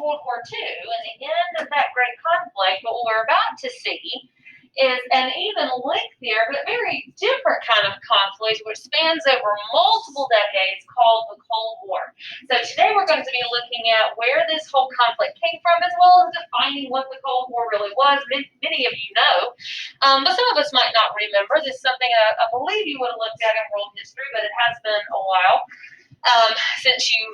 World War II and the end of that great conflict, what we're about to see is an even lengthier but very different kind of conflict which spans over multiple decades called the Cold War. So today we're going to be looking at where this whole conflict came from as well as defining what the Cold War really was. Many of you know, but some of us might not remember. This is something I believe you would have looked at in world history, but it has been a while since you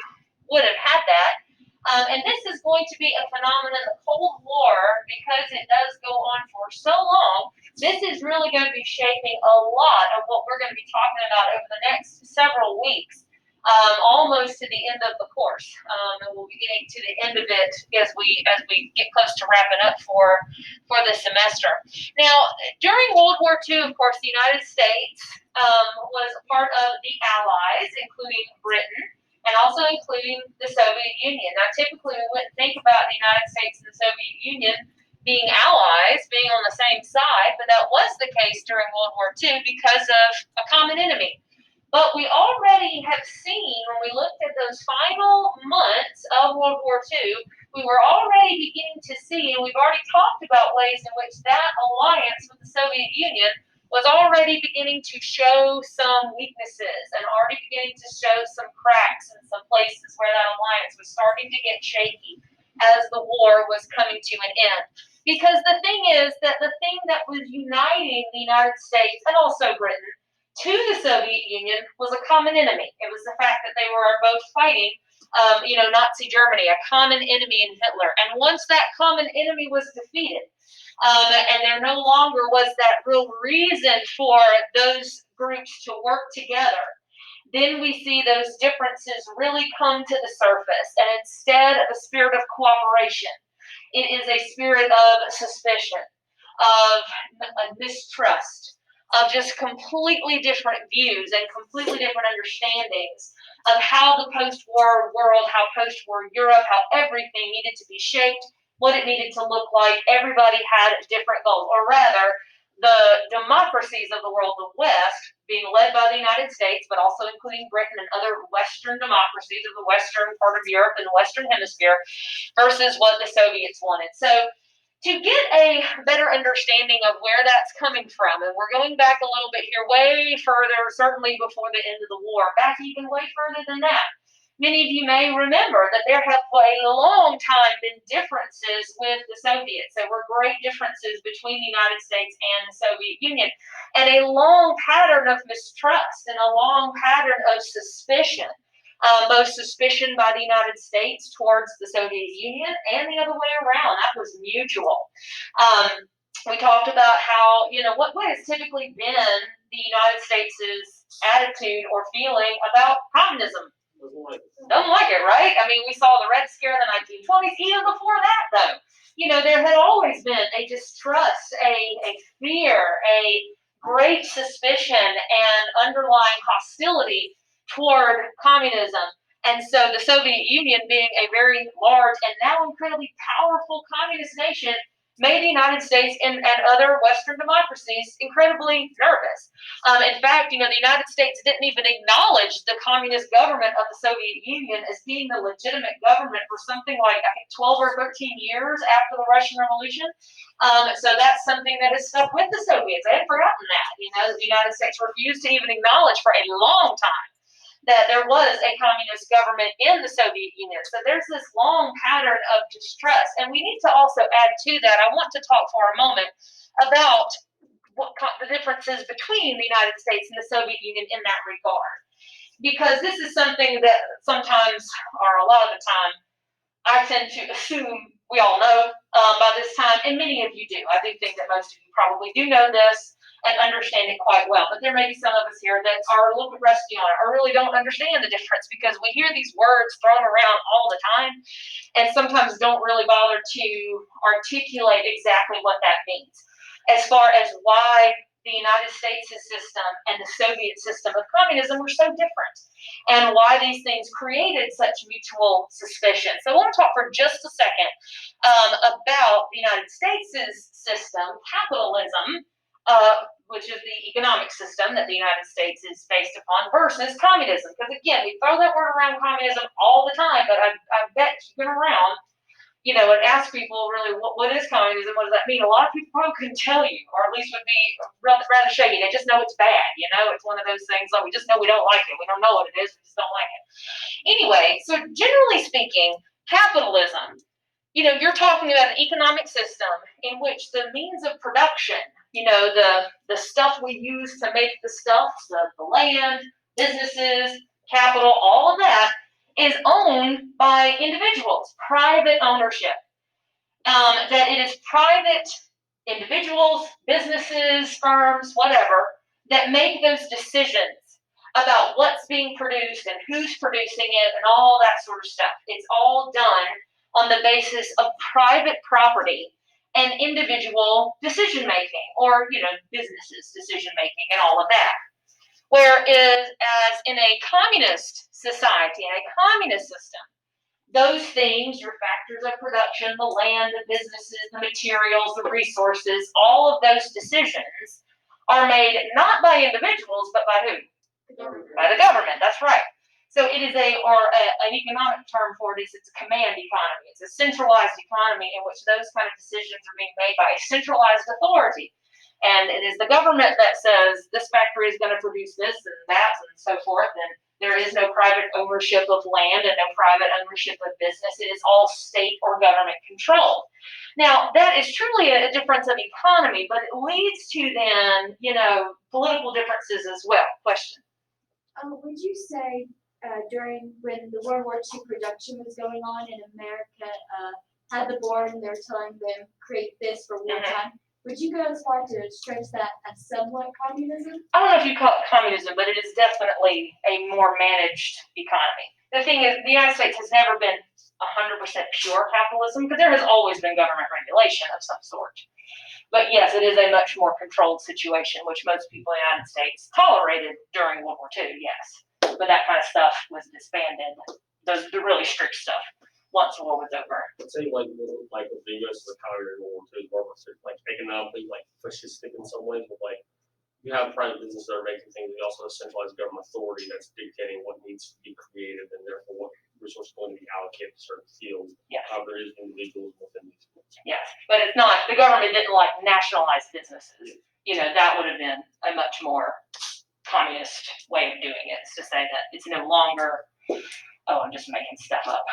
would have had that. And this is going to be a phenomenon, the Cold War, because it does go on for so long. This is really going to be shaping a lot of what we're going to be talking about over the next several weeks, almost to the end of the course. And we'll be getting to the end of it as we get close to wrapping up for the semester. Now, during World War II, of course, the United States was a part of the Allies, including Britain, and also including the Soviet Union. Now, typically, we wouldn't think about the United States and the Soviet Union being allies, being on the same side, but that was the case during World War II because of a common enemy. But we already have seen, when we looked at those final months of World War II, we were already beginning to see, and we've already talked about ways in which that alliance with the Soviet Union was already beginning to show some weaknesses and already beginning to show some cracks in some places where that alliance was starting to get shaky as the war was coming to an end. Because the thing is that the thing that was uniting the United States and also Britain to the Soviet Union was a common enemy. It was the fact that they were both fighting Nazi Germany, a common enemy in Hitler. And once that common enemy was defeated, and there no longer was that real reason for those groups to work together, then we see those differences really come to the surface. And instead of a spirit of cooperation, it is a spirit of suspicion, of mistrust, of just completely different views and completely different understandings of how the post-war world, how post-war Europe, how everything needed to be shaped, what it needed to look like. Everybody had different goals, or rather, the democracies of the world, the West, being led by the United States, but also including Britain and other Western democracies of the Western part of Europe and the Western Hemisphere, versus what the Soviets wanted. So to get a better understanding of where that's coming from, and we're going back a little bit here, way further, certainly before the end of the war, back even way further than that. Many of you may remember that there have for a long time been differences with the Soviets. There were great differences between the United States and the Soviet Union, and a long pattern of mistrust and a long pattern of suspicion. Both suspicion by the United States towards the Soviet Union and the other way around. That was mutual. We talked about how, what has typically been the United States' attitude or feeling about communism. Don't like it, right? I mean, we saw the Red Scare in the 1920s. Even before that, though, there had always been a distrust, a fear, a great suspicion, and underlying hostility toward communism. And so the Soviet Union, being a very large and now incredibly powerful communist nation, made the United States and other Western democracies incredibly nervous. In fact, the United States didn't even acknowledge the communist government of the Soviet Union as being the legitimate government for something like, I think, 12 or 13 years after the Russian Revolution. So that's something that has stuck with the Soviets. They had forgotten that. The United States refused to even acknowledge for a long time that there was a communist government in the Soviet Union. So there's this long pattern of distrust. And we need to also add to that, I want to talk for a moment about what the differences between the United States and the Soviet Union in that regard. Because this is something that sometimes, or a lot of the time, I tend to assume we all know by this time, and many of you do. I do think that most of you probably do know this and understand it quite well. But there may be some of us here that are a little bit rusty on it or really don't understand the difference, because we hear these words thrown around all the time and sometimes don't really bother to articulate exactly what that means as far as why the United States' system and the Soviet system of communism were so different, and why these things created such mutual suspicion. So I want to talk for just a second about the United States' system, capitalism, which is the economic system that the United States is based upon, versus communism. Because again, we throw that word around, communism, all the time, but I bet it's been around and ask people really what is communism, what does that mean? A lot of people probably couldn't tell you, or at least would be rather shady. They just know it's bad. It's one of those things like we just know we don't like it. We don't know what it is. We just don't like it. Anyway, so generally speaking, capitalism. You're talking about an economic system in which the means of production, the stuff we use to make the stuff, the land, businesses, capital, all of that is owned by individuals, private ownership. That it is private individuals, businesses, firms, whatever, that make those decisions about what's being produced and who's producing it and all that sort of stuff. It's all done on the basis of private property and individual decision making, or businesses decision making and all of that. Whereas as in a communist society, in a communist system, those things, your factors of production, the land, the businesses, the materials, the resources, all of those decisions are made not by individuals, but by who? By the government, that's right. So it is an economic term for it is it's a command economy. It's a centralized economy in which those kind of decisions are being made by a centralized authority. And it is the government that says this factory is going to produce this and that and so forth, and there is no private ownership of land and no private ownership of business. It is all state or government controlled. Now, that is truly a difference of economy, but it leads to then, political differences as well. Question? Would you say during when the World War II production was going on in America, had the board and they were telling them create this for wartime? Would you go as far to stretch that as somewhat communism? I don't know if you call it communism, but it is definitely a more managed economy. The thing is, the United States has never been 100% pure capitalism, because there has always been government regulation of some sort. But yes, it is a much more controlled situation, which most people in the United States tolerated during World War II, yes. But that kind of stuff was disbanded, the really strict stuff, once the war was over. I'd say like the U.S. is a counter in World War II, more like economically like fascistic in some ways, but like you have private businesses that are making things. We also have centralized government authority that's dictating what needs to be created and therefore what resources are going to be allocated to certain fields. Yes. There is individuals within these fields. Yes, but it's not, the government didn't like nationalize businesses. That would have been a much more communist way of doing it, is to say that it's no longer, I'm just making stuff up.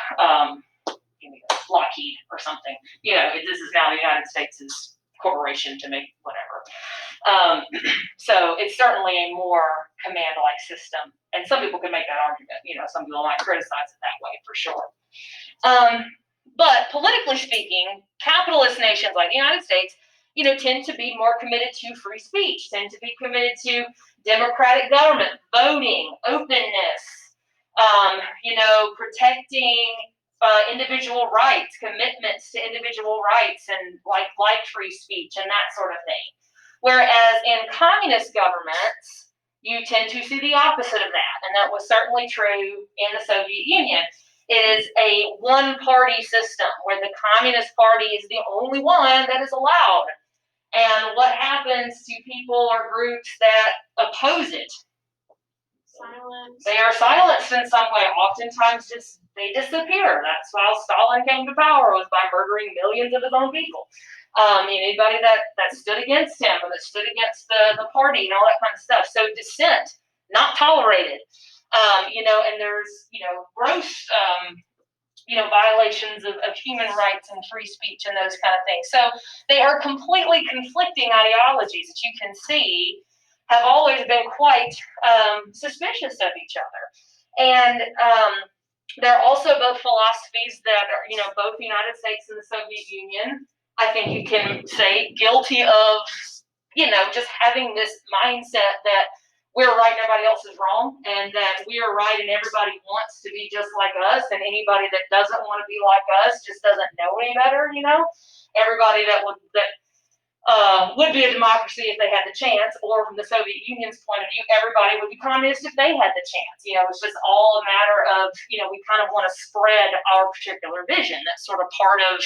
Lockheed or something. This is now the United States' corporation to make whatever. So it's certainly a more command-like system. And some people could make that argument. Some people might criticize it that way for sure. But politically speaking, capitalist nations like the United States, tend to be more committed to free speech, tend to be committed to democratic government, voting, openness, protecting individual rights, commitments to individual rights, and like free speech and that sort of thing. Whereas in communist governments, you tend to see the opposite of that, and that was certainly true in the Soviet Union. It is a one-party system where the Communist Party is the only one that is allowed. And what happens to people or groups that oppose it? Silence. They are silenced in some way. Oftentimes, they disappear. That's how Stalin came to power, was by murdering millions of his own people. Anybody that stood against him or that stood against the party and all that kind of stuff. So dissent, not tolerated. And there's, gross, violations of human rights and free speech and those kind of things. So they are completely conflicting ideologies that you can see have always been quite suspicious of each other. And they're also both philosophies that are, both the United States and the Soviet Union, I think you can say, guilty of, just having this mindset that we're right and everybody else is wrong, and that we are right and everybody wants to be just like us, and anybody that doesn't want to be like us just doesn't know any better, Everybody that would be a democracy if they had the chance, or from the Soviet Union's point of view, everybody would be communist if they had the chance. It's just all a matter of, we kind of want to spread our particular vision. That's sort of part of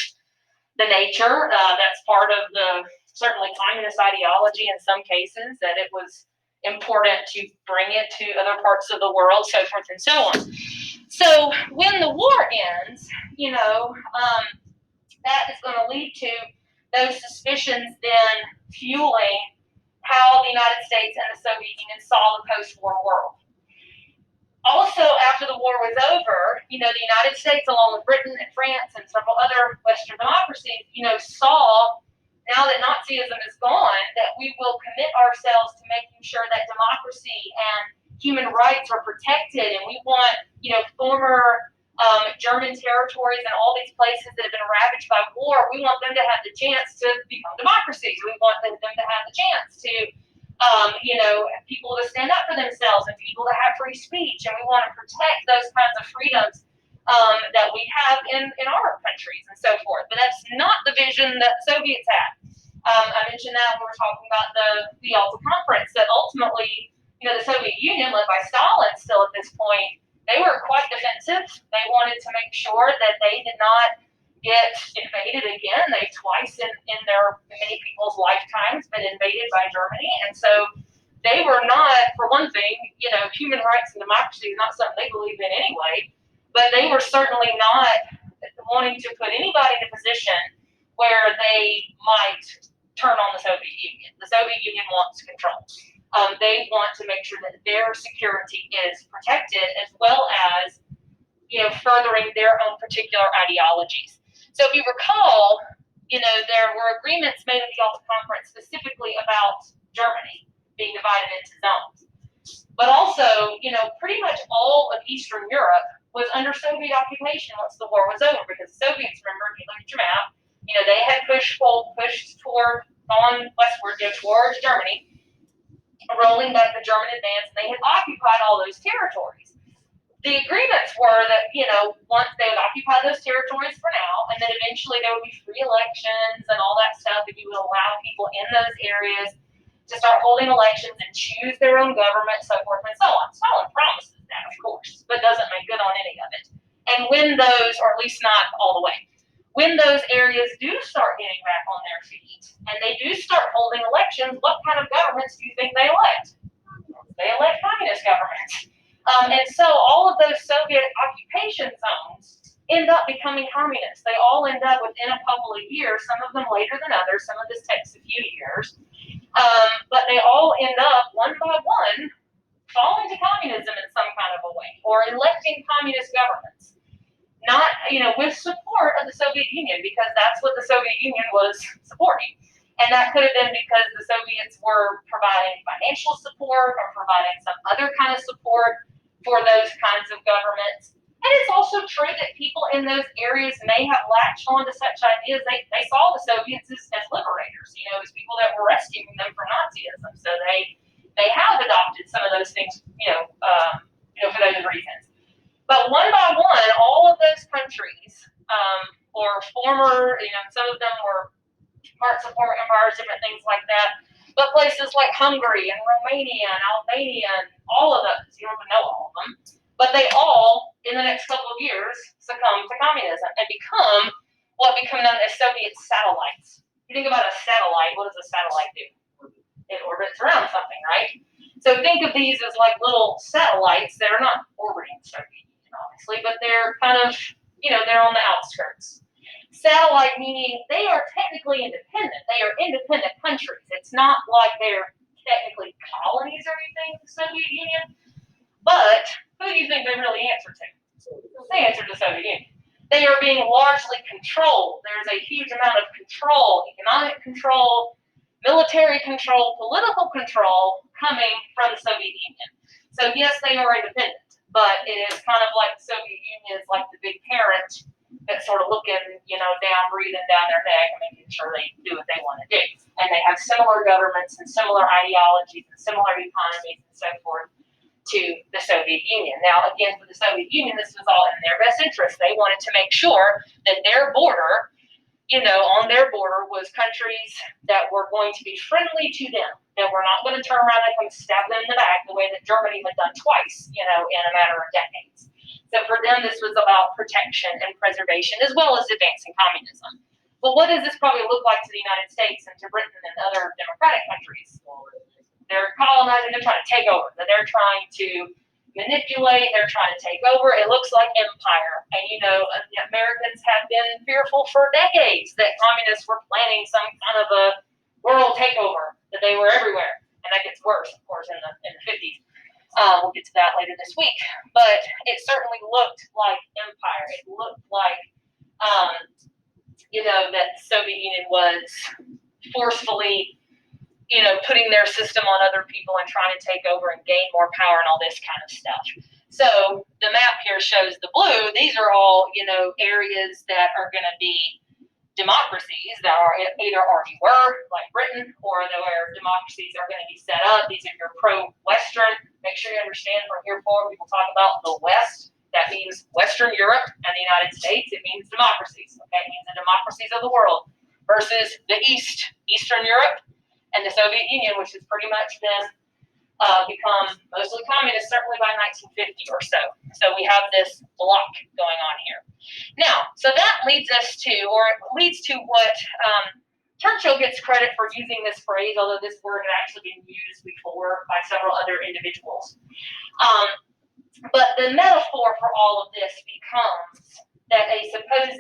the nature. That's part of the certainly communist ideology in some cases, that it was important to bring it to other parts of the world, so forth and so on. So when the war ends, that is going to lead to those suspicions then fueling how the United States and the Soviet Union saw the post-war world. Also, after the war was over, the United States, along with Britain and France and several other Western democracies, saw, now that Nazism is gone, that we will commit ourselves to making sure that democracy and human rights are protected, and we want, former German territories and all these places that have been ravaged by war, we want them to have the chance to become democracies. We want them to have the chance to, people to stand up for themselves and people to have free speech, and we want to protect those kinds of freedoms that we have in our countries and so forth. But that's not the vision that Soviets had. I mentioned that when we were talking about the Yalta Conference, that ultimately, the Soviet Union, led by Stalin still at this point, they were quite defensive. They wanted to make sure that they did not get invaded again. They twice in their many people's lifetimes been invaded by Germany. And so they were not, for one thing, human rights and democracy is not something they believe in anyway, but they were certainly not wanting to put anybody in a position where they might turn on the Soviet Union. The Soviet Union wants control. They want to make sure that their security is protected, as well as, furthering their own particular ideologies. So if you recall, there were agreements made at the Yalta Conference specifically about Germany being divided into zones. But also, pretty much all of Eastern Europe was under Soviet occupation once the war was over, because the Soviets, remember, if you look at your map, they had pushed on westward, towards Germany, rolling back the German advance, and they had occupied all those territories. The agreements were that, once they would occupy those territories for now, and then eventually there would be free elections and all that stuff, and you would allow people in those areas to start holding elections and choose their own government, so forth and so on. Stalin promises that, of course, but doesn't make good on any of it. And when those, or at least not all the way, when those areas do start getting back on their feet, and they do start holding elections, what kind of governments do you think they elect? They elect communist governments. And so all of those Soviet occupation zones end up becoming communist. They all end up within a couple of years, some of them later than others, some of this takes a few years, but they all end up, one by one, falling to communism in some kind of a way, or electing communist governments. Not, with support of the Soviet Union, because that's what the Soviet Union was supporting. And that could have been because the Soviets were providing financial support or providing some other kind of support for those kinds of governments. And it's also true that people in those areas may have latched on to such ideas. They saw the Soviets as liberators, as people that were rescuing them from Nazism. So they have adopted some of those things, for those reasons. But one by one, all of those countries, or former, some of them were parts of former empires, different things like that. But places like Hungary and Romania and Albania, and all of those, you don't even know all of them, but they all, in the next couple of years, succumb to communism and become known as Soviet satellites. You think about a satellite, what does a satellite do? It orbits around something, right? So think of these as like little satellites that are not orbiting the Soviet Union, obviously, but they're kind of, they're on the outskirts. Satellite meaning they are technically independent. They are independent countries. It's not like they're technically colonies or anything, the Soviet Union. But who do you think they really answer to? They answer to the Soviet Union. They are being largely controlled. There's a huge amount of control, economic control, military control, political control coming from the Soviet Union. So yes, they are independent, but it is kind of like the Soviet Union is like the big parent that's sort of looking, down, breathing down their neck and making sure they do what they want to do. And they have similar governments and similar ideologies and similar economies and so forth to the Soviet Union. Now, again, for the Soviet Union, this was all in their best interest. They wanted to make sure that their border, on their border was countries that were going to be friendly to them, that were not going to turn around and come stab them in the back the way that Germany had done twice, in a matter of decades. So for them, this was about protection and preservation, as well as advancing communism. But what does this probably look like to the United States and to Britain and other democratic countries? They're colonizing, they're trying to take over, that they're trying to manipulate, they're trying to take over. It looks like empire. And the Americans have been fearful for decades that communists were planning some kind of a world takeover, that they were everywhere. And that gets worse, of course, in the 50s. We'll get to that later this week. But it certainly looked like empire. It looked like, that the Soviet Union was forcefully, putting their system on other people and trying to take over and gain more power and all this kind of stuff. So the map here shows the blue. These are all, areas that are going to be democracies that are either already were, like Britain, or where democracies are going to be set up. These are your pro-Western. Make sure you understand from here forward, we will talk about the West. That means Western Europe and the United States. It means democracies. Okay, it means the democracies of the world versus the East, Eastern Europe, and the Soviet Union, which has pretty much been become mostly communist, certainly by 1950 or so. So we have this block going on here. Now, so that leads us to, or it leads to what Churchill gets credit for using this phrase, although this word had actually been used before by several other individuals. But the metaphor for all of this becomes that a supposed,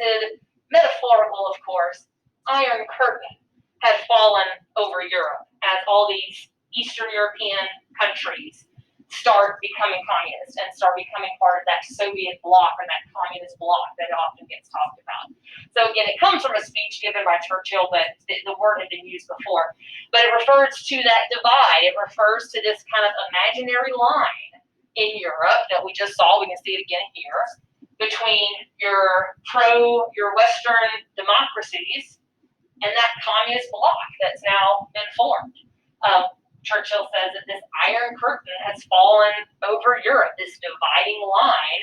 metaphorical, of course, Iron Curtain had fallen over Europe as all these Eastern European countries start becoming communist and start becoming part of that Soviet bloc or that communist bloc that often gets talked about. So again, it comes from a speech given by Churchill, but the word had been used before. But it refers to that divide. It refers to this kind of imaginary line in Europe that we just saw. We can see it again here, between your Western democracies and that communist bloc that's now been formed. Churchill says that this Iron Curtain has fallen over Europe, this dividing line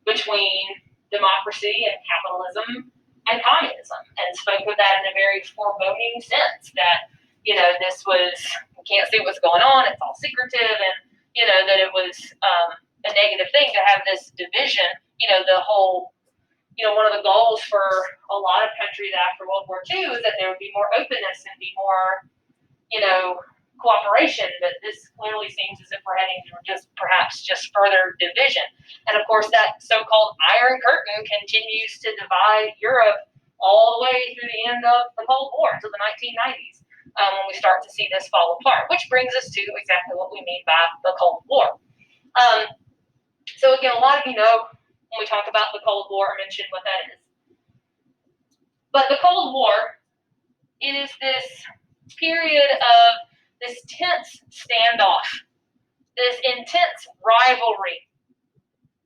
between democracy and capitalism and communism, and spoke of that in a very foreboding sense that, this was, we can't see what's going on, it's all secretive, and, that it was a negative thing to have this division. The whole, one of the goals for a lot of countries after World War II is that there would be more openness and be more, cooperation, but this clearly seems as if we're heading to perhaps further division. And of course, that so-called Iron Curtain continues to divide Europe all the way through the end of the Cold War, to the 1990s, when we start to see this fall apart, which brings us to exactly what we mean by the Cold War. So again, a lot of you know, when we talk about the Cold War, I mentioned what that is. But the Cold War, it is this period of this tense standoff, this intense rivalry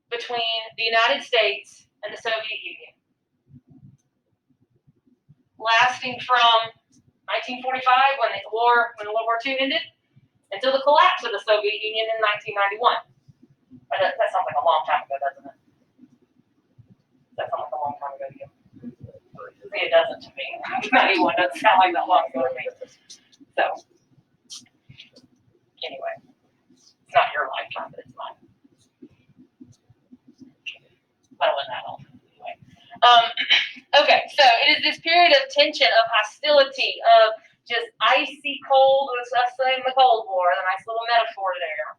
between the United States and the Soviet Union, lasting from 1945, when World War II ended, until the collapse of the Soviet Union in 1991. That sounds like a long time ago, doesn't it? That sounds like a long time ago to you. See, it doesn't to me. 91 doesn't sound like that long ago to me. So, anyway, it's not your lifetime, but it's mine. I wasn't that old. Anyway. Okay, so it is this period of tension, of hostility, of just icy cold, as us saying the Cold War, the nice little metaphor there.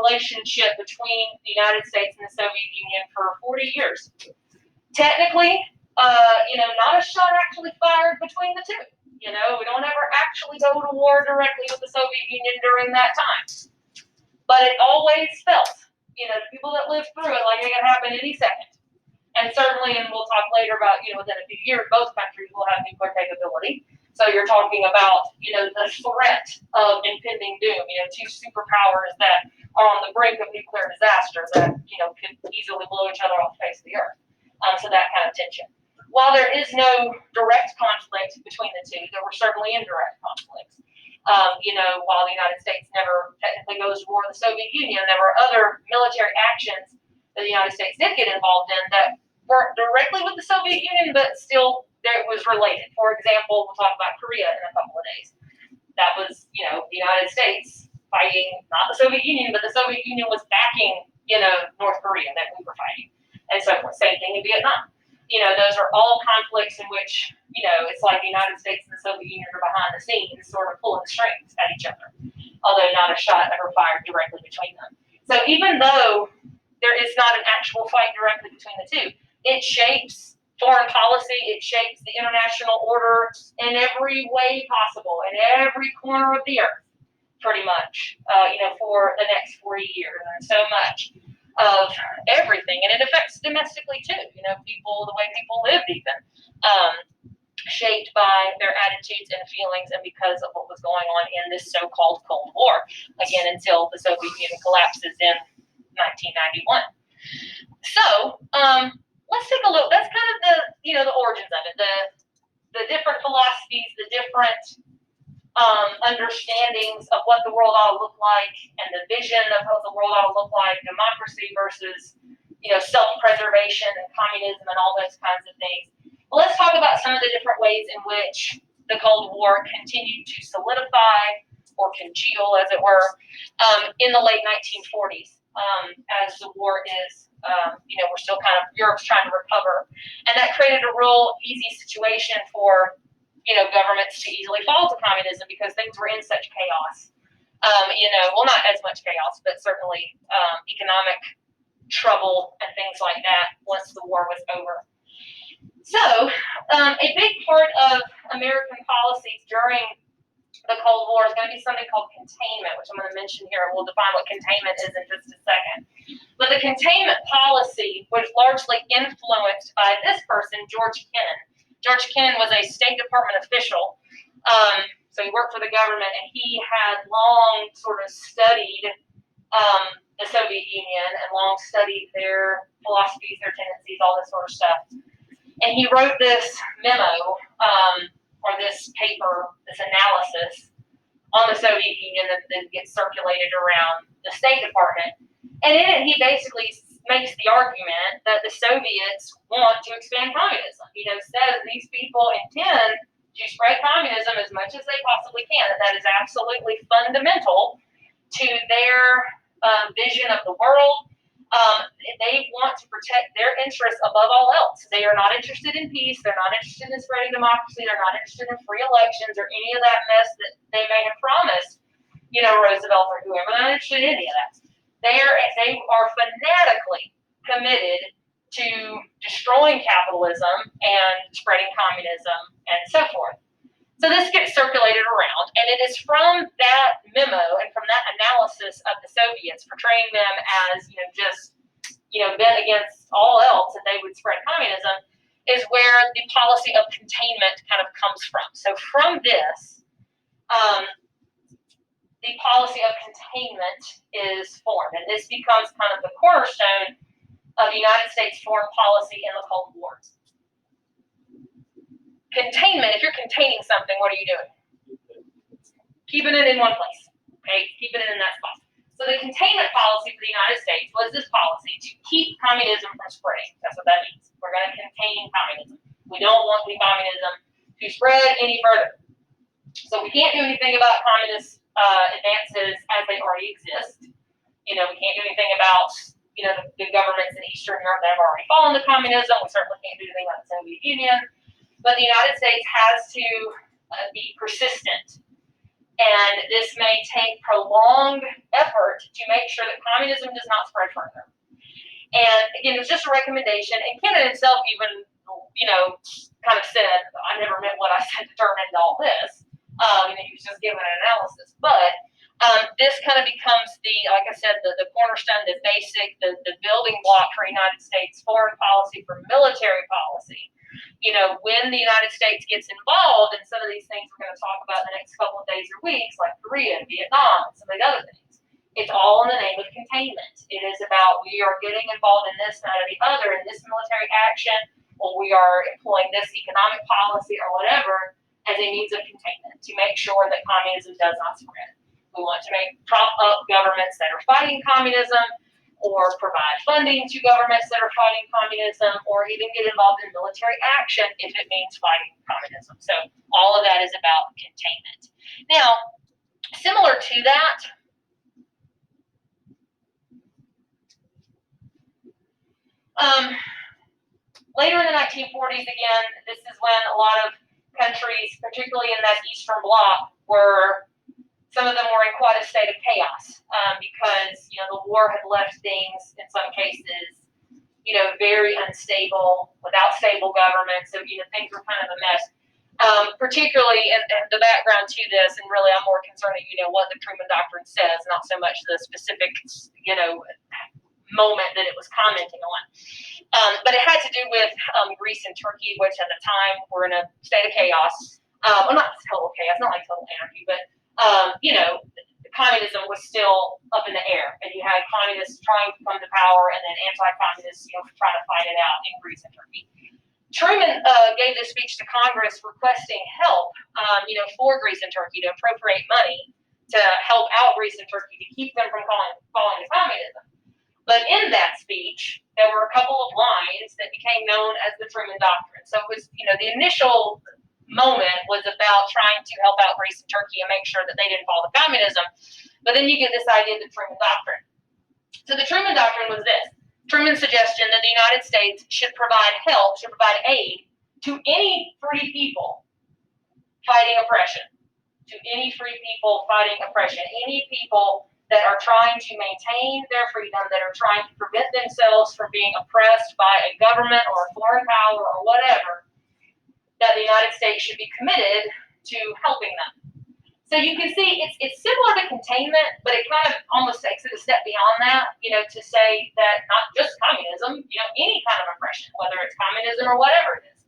Relationship between the United States and the Soviet Union for 40 years. Technically, not a shot actually fired between the two. We don't ever actually go to war directly with the Soviet Union during that time. But it always felt, the people that lived through it, like it could happen any second. And certainly, and we'll talk later about, within a few years, both countries will have nuclear capability. So you're talking about, the threat of impending doom, two superpowers that are on the brink of nuclear disaster that, could easily blow each other off the face of the earth. So that kind of tension. While there is no direct conflict between the two, there were certainly indirect conflicts. While the United States never technically goes to war with the Soviet Union, there were other military actions that the United States did get involved in that weren't directly with the Soviet Union, but still it was related. For example, we'll talk about Korea in a couple of days. That was, the United States fighting, not the Soviet Union, but the Soviet Union was backing, North Korea that we were fighting. And so forth. Same thing in Vietnam. Those are all conflicts in which, it's like the United States and the Soviet Union are behind the scenes, sort of pulling the strings at each other, although not a shot ever fired directly between them. So even though there is not an actual fight directly between the two, it shapes foreign policy, it shapes the international order in every way possible, in every corner of the earth, pretty much, for the next 40 years. And so much of everything. And it affects domestically too, people, the way people lived even. Shaped by their attitudes and feelings and because of what was going on in this so-called Cold War, again, until the Soviet Union collapses in 1991. So, let's take a look. That's kind of the origins of it, the different philosophies, the different understandings of what the world ought to look like and the vision of what the world ought to look like, democracy versus, self-preservation and communism and all those kinds of things. Well, let's talk about some of the different ways in which the Cold War continued to solidify or congeal, as it were, in the late 1940s, as the war is, we're still Europe's trying to recover. And that created a real easy situation for, governments to easily fall to communism because things were in such chaos. Well, not as much chaos, but certainly economic trouble and things like that once the war was over. So, a big part of American policies during the Cold War is going to be something called containment, which I'm going to mention here. We'll define what containment is in just a second. But the containment policy was largely influenced by this person, George Kennan. George Kennan was a State Department official. So he worked for the government, and he had long sort of studied the Soviet Union and long studied their philosophies, their tendencies, all this sort of stuff. And he wrote this memo, or this paper, this analysis on the Soviet Union that gets circulated around the State Department. And in it, he basically makes the argument that the Soviets want to expand communism. Says these people intend to spread communism as much as they possibly can, that is absolutely fundamental to their vision of the world. They want to protect their interests above all else. They are not interested in peace. They're not interested in spreading democracy. They're not interested in free elections or any of that mess that they may have promised, Roosevelt or whoever. They're not interested in any of that. They are fanatically committed to destroying capitalism and spreading communism and so forth. So this gets circulated around, and it is from that memo and from that analysis of the Soviets, portraying them as, bent against all else and they would spread communism, is where the policy of containment kind of comes from. So from this, the policy of containment is formed, and this becomes kind of the cornerstone of the United States foreign policy in the Cold War. Containment, if you're containing something, what are you doing? Keeping it in one place, okay? Keeping it in that spot. So the containment policy for the United States was this policy to keep communism from spreading. That's what that means. We're going to contain communism. We don't want the communism to spread any further. So we can't do anything about communist advances as they already exist. We can't do anything about, the governments in Eastern Europe that have already fallen to communism. We certainly can't do anything about the Soviet Union. But the United States has to be persistent. And this may take prolonged effort to make sure that communism does not spread further. And again, it's just a recommendation. And Kennan himself even, kind of said, I never meant what I said to turn into all this. He was just giving an analysis. But this kind of becomes like I said, the cornerstone, the basic, the building block for United States foreign policy, for military policy. When the United States gets involved in some of these things we're going to talk about in the next couple of days or weeks, like Korea and Vietnam and some of the other things, it's all in the name of containment. It is about we are getting involved in this, that, or the other, in this military action, or we are employing this economic policy or whatever as a means of containment to make sure that communism does not spread. We want to prop up governments that are fighting communism, or provide funding to governments that are fighting communism, or even get involved in military action if it means fighting communism. So all of that is about containment. Now, similar to that, later in the 1940s, again, this is when a lot of countries, particularly in that Eastern Bloc, were Some of them were in quite a state of chaos because, the war had left things, in some cases, very unstable, without stable government. So, things were kind of a mess. Particularly, and the background to this, and really I'm more concerned that, what the Truman Doctrine says, not so much the specific, moment that it was commenting on. But it had to do with Greece and Turkey, which at the time were in a state of chaos. Well, not total chaos, not like total anarchy, but communism was still up in the air, and you had communists trying to come to power, and then anti-communists, trying to fight it out in Greece and Turkey. Truman gave this speech to Congress requesting help, for Greece and Turkey to appropriate money to help out Greece and Turkey to keep them from falling to communism. But in that speech, there were a couple of lines that became known as the Truman Doctrine. So it was, the initial moment was about trying to help out Greece and Turkey and make sure that they didn't fall to communism. But then you get this idea of the Truman Doctrine. So the Truman Doctrine was this. Truman's suggestion that the United States should provide aid to any free people fighting oppression. To any free people fighting oppression. Any people that are trying to maintain their freedom, that are trying to prevent themselves from being oppressed by a government or a foreign power or whatever, that the United States should be committed to helping them. So you can see it's similar to containment, but it kind of almost takes it a step beyond that, to say that not just communism, any kind of oppression, whether it's communism or whatever it is,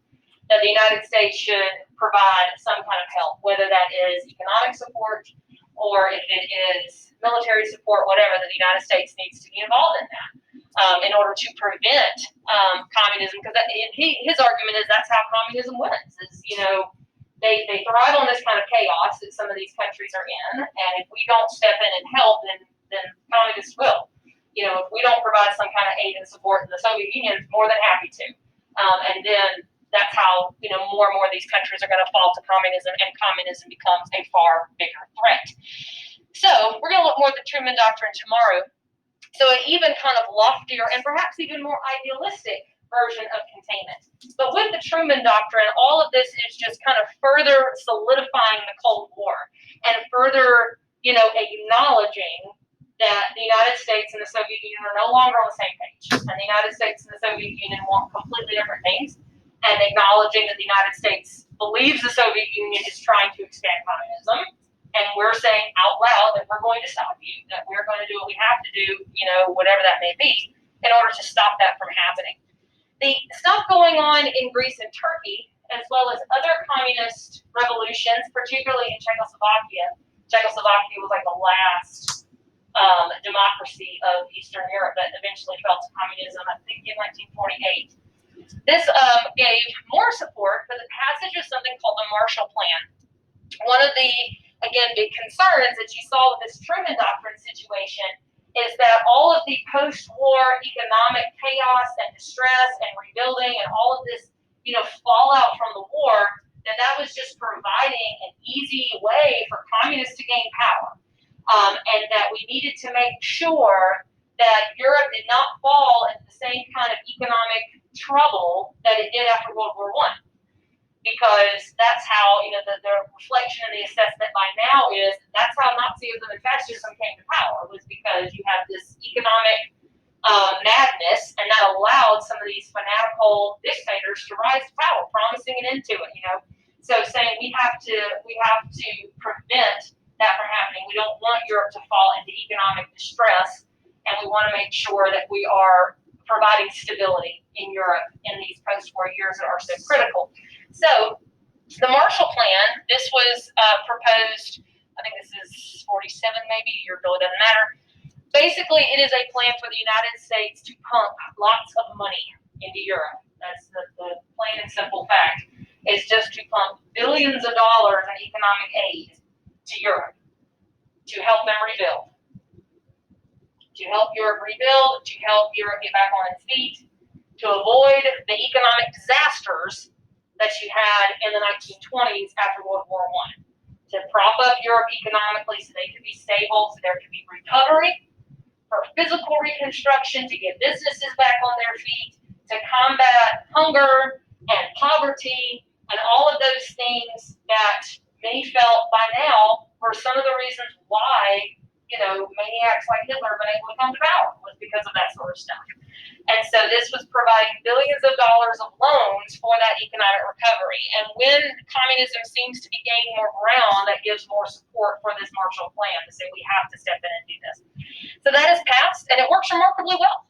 that the United States should provide some kind of help, whether that is economic support or if it is military support, whatever, that the United States needs to be involved in that in order to prevent communism. Because his argument is that's how communism wins. Is they thrive on this kind of chaos that some of these countries are in, and if we don't step in and help, then communists will. If we don't provide some kind of aid and support, the Soviet Union is more than happy to, and then that's how more and more of these countries are going to fall to communism, and communism becomes a far bigger threat. So we're going to look more at the Truman Doctrine tomorrow. So an even kind of loftier and perhaps even more idealistic version of containment. But with the Truman Doctrine, all of this is just kind of further solidifying the Cold War and further, acknowledging that the United States and the Soviet Union are no longer on the same page. And the United States and the Soviet Union want completely different things. And acknowledging that the United States believes the Soviet Union is trying to expand communism. And we're saying out loud that we're going to stop you, that we're going to do what we have to do, whatever that may be, in order to stop that from happening. The stuff going on in Greece and Turkey, as well as other communist revolutions, particularly in Czechoslovakia. Czechoslovakia was like the last democracy of Eastern Europe that eventually fell to communism, I think in 1948. This gave more support for the passage of something called the Marshall Plan. One of the, again, big concerns that you saw with this Truman Doctrine situation is that all of the post-war economic chaos and distress and rebuilding and all of this, fallout from the war, that was just providing an easy way for communists to gain power. And that we needed to make sure that Europe did not fall into the same kind of economic trouble that it did after World War I. Because that's how, the reflection and the assessment by now is that's how Nazism and fascism came to power, was because you have this economic madness, and that allowed some of these fanatical dictators to rise to power, promising an end to it, So saying we have to prevent that from happening. We don't want Europe to fall into economic distress, and we want to make sure that we are providing stability in Europe in these post-war years that are so critical. So the Marshall Plan, this was proposed, I think this is 47 maybe, it really doesn't matter. Basically, it is a plan for the United States to pump lots of money into Europe. That's the plain and simple fact. It's just to pump billions of dollars in economic aid to Europe to help them rebuild. To help Europe rebuild, to help Europe get back on its feet, to avoid the economic disasters that you had in the 1920s after World War I. To prop up Europe economically so they could be stable, so there could be recovery, for physical reconstruction, to get businesses back on their feet, to combat hunger and poverty and all of those things that many felt by now were some of the reasons why, maniacs like Hitler have been able to come to power, was because of that sort of stuff. And so this was providing billions of dollars of loans for that economic recovery. And when communism seems to be gaining more ground, that gives more support for this Marshall Plan to say we have to step in and do this. So that has passed, and it works remarkably well.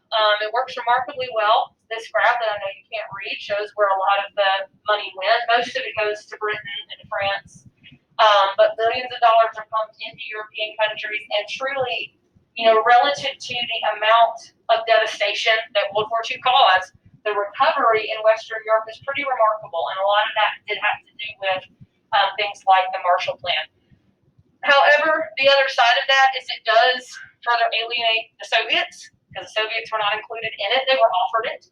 This graph that I know you can't read shows where a lot of the money went. Most of it goes to Britain and France. But billions of dollars are pumped into European countries, and truly, relative to the amount of devastation that World War II caused, the recovery in Western Europe is pretty remarkable, and a lot of that did have to do with things like the Marshall Plan. However, the other side of that is it does further alienate the Soviets, because the Soviets were not included in it. They were offered it,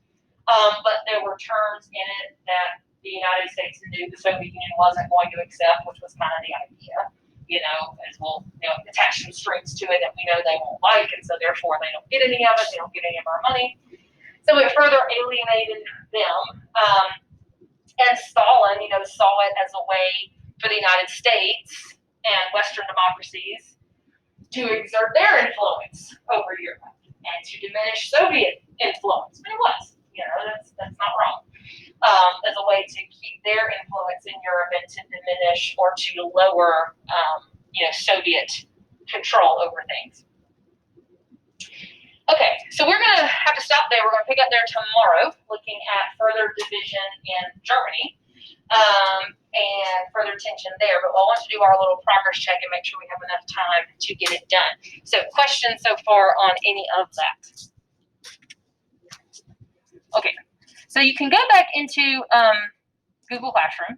but there were terms in it that the United States knew the Soviet Union wasn't going to accept, which was kind of the idea. As we'll attach some strings to it that we know they won't like, and so therefore they don't get any of it, they don't get any of our money. So it further alienated them. And Stalin, saw it as a way for the United States and Western democracies to exert their influence over Europe and to diminish Soviet influence. And it was, that's not wrong. As a way to keep their influence in Europe and to diminish or to lower, Soviet control over things. Okay, so we're going to have to stop there. We're going to pick up there tomorrow, looking at further division in Germany and further tension there. But we'll want to do our little progress check and make sure we have enough time to get it done. So questions so far on any of that? Okay. So you can go back into Google Classroom,